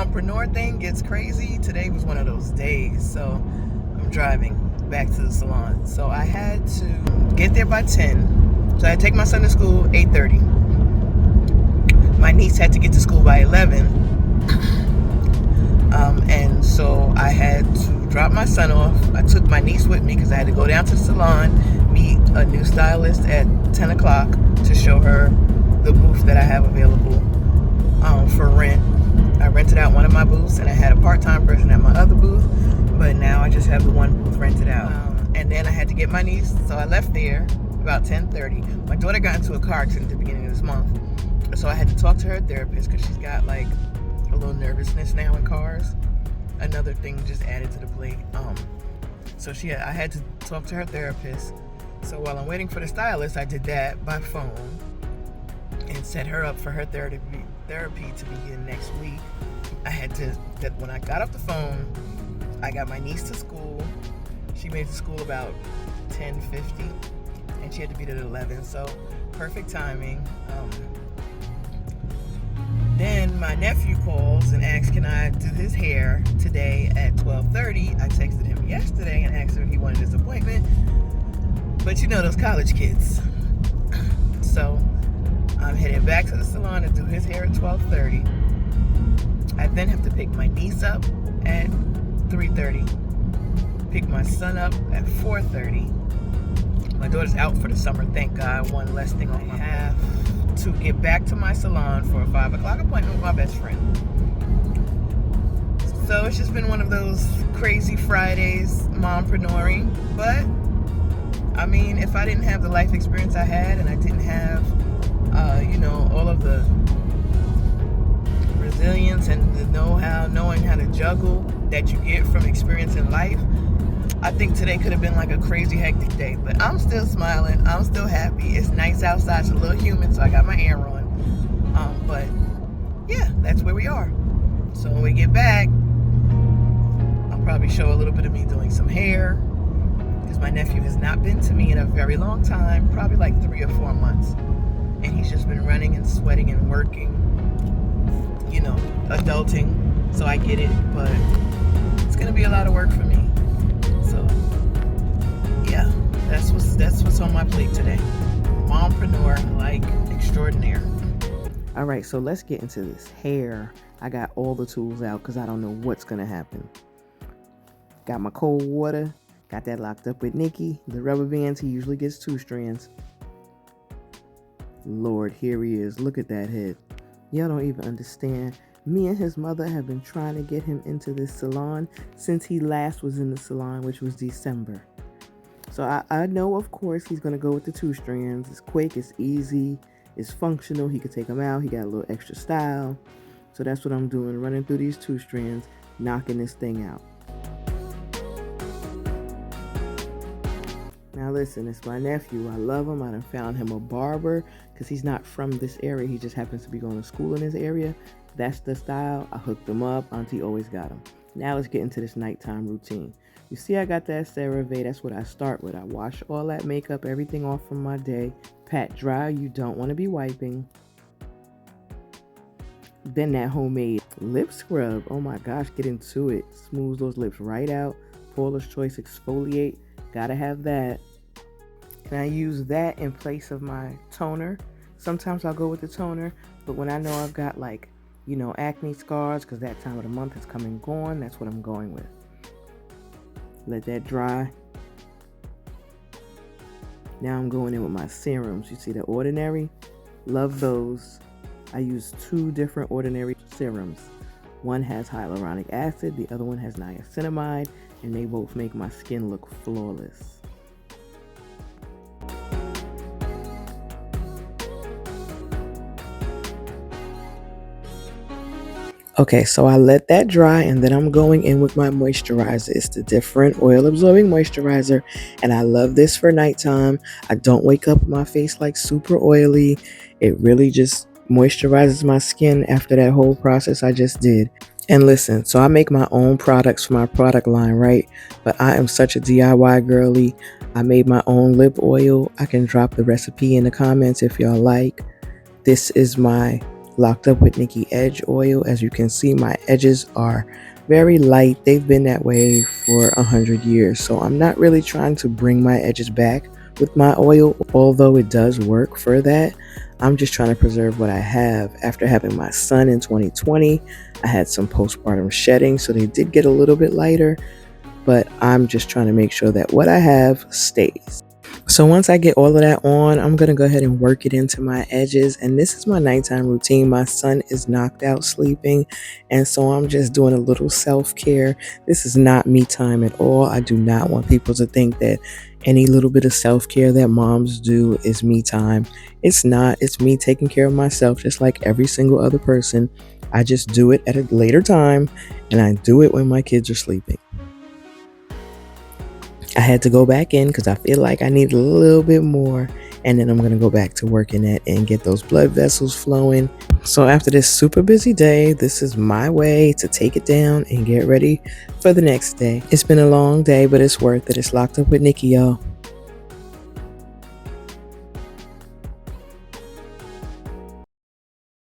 mompreneur thing gets crazy, today was one of those days. So I'm driving back to the salon. So I had to get there by 10. So I had to take my son to school 8:30. My niece had to get to school by 11. And so I had to drop my son off. I took my niece with me because I had to go down to the salon, meet a new stylist at 10 o'clock to show her the booth that I have available for rent. I rented out one of my booths and I had a part-time person at my other booth, but now I just have the one booth rented out. And then I had to get my niece, so I left there about 10:30. My daughter got into a car accident at the beginning of this month, so I had to talk to her therapist because she's got like a little nervousness now in cars. Another thing just added to the plate. I had to talk to her therapist. So while I'm waiting for the stylist, I did that by phone and set her up for her therapy to begin next week. When I got off the phone, I got my niece to school. She made it to school about 10:50, and she had to be there at 11. So perfect timing. Then my nephew calls and asks, can I do his hair today at 12:30? I texted him yesterday and asked him if he wanted his appointment. But you know those college kids. So I'm headed back to the salon to do his hair at 12:30. I then have to pick my niece up at 3:30. Pick my son up at 4:30. My daughter's out for the summer, thank God. One less thing on my have to get back to my salon for a 5 o'clock appointment with my best friend. So it's just been one of those crazy Fridays, mompreneuring. But I mean, if I didn't have the life experience I had, and I didn't have, all of the resilience and the know-how, knowing how to juggle that you get from experience in life, I think today could have been like a crazy hectic day. But I'm still smiling. I'm still happy. It's nice outside. It's a little humid, so I got my air on. But yeah, that's where we are. So when we get back, I'll probably show a little bit of me doing some hair, because my nephew has not been to me in a very long time, probably like 3 or 4 months. And he's just been running and sweating and working, adulting. So I get it, but it's gonna be a lot of work for me. So yeah, that's what's on my plate today. Mompreneur like extraordinaire. All right, so let's get into this hair. I got all the tools out because I don't know what's gonna happen. Got my cold water. Got that locked up with Nikki. The rubber bands, he usually gets 2 strands. Lord, here he is. Look at that head. Y'all don't even understand. Me and his mother have been trying to get him into this salon since he last was in the salon, which was December. So I know, of course, he's going to go with the 2 strands. It's quick, it's easy, it's functional. He could take them out. He got a little extra style. So that's what I'm doing, running through these 2 strands, knocking this thing out. Now listen, it's my nephew. I love him. I done found him a barber because he's not from this area. He just happens to be going to school in this area. That's the style. I hooked him up. Auntie always got him. Now let's get into this nighttime routine. You see I got that CeraVe. That's what I start with. I wash all that makeup, everything off from my day. Pat dry. You don't want to be wiping. Then that homemade lip scrub. Oh my gosh, get into it. Smooths those lips right out. Paula's Choice Exfoliate. Gotta have that. And I use that in place of my toner. Sometimes I'll go with the toner, but when I know I've got acne scars, because that time of the month has come and gone, that's what I'm going with. Let that dry. Now I'm going in with my serums. You see the Ordinary? Love those. I use 2 different Ordinary serums. One has hyaluronic acid, the other one has niacinamide, and they both make my skin look flawless. Okay, so I let that dry, and then I'm going in with my moisturizer. It's the different oil absorbing moisturizer, and I love this for nighttime. I don't wake up with my face like super oily. It really just moisturizes my skin after that whole process I just did. And listen, so I make my own products for my product line, right? But I am such a DIY girly. I made my own lip oil. I can drop the recipe in the comments if y'all like. This is my Locked Up with Nikki Edge oil. As you can see, my edges are very light. They've been that way for 100 years. So I'm not really trying to bring my edges back with my oil, although it does work for that. I'm just trying to preserve what I have. After having my son in 2020, I had some postpartum shedding, so they did get a little bit lighter, but I'm just trying to make sure that what I have stays. So once I get all of that on, I'm going to go ahead and work it into my edges. And this is my nighttime routine. My son is knocked out sleeping, and so I'm just doing a little self-care. This is not me time at all. I do not want people to think that any little bit of self-care that moms do is me time. It's not. It's me taking care of myself just like every single other person. I just do it at a later time, and I do it when my kids are sleeping. I had to go back in because I feel like I need a little bit more, and then I'm going to go back to working it and get those blood vessels flowing. So after this super busy day, this is my way to take it down and get ready for the next day. It's been a long day, but it's worth it. It's Locked Up with Nikki, y'all.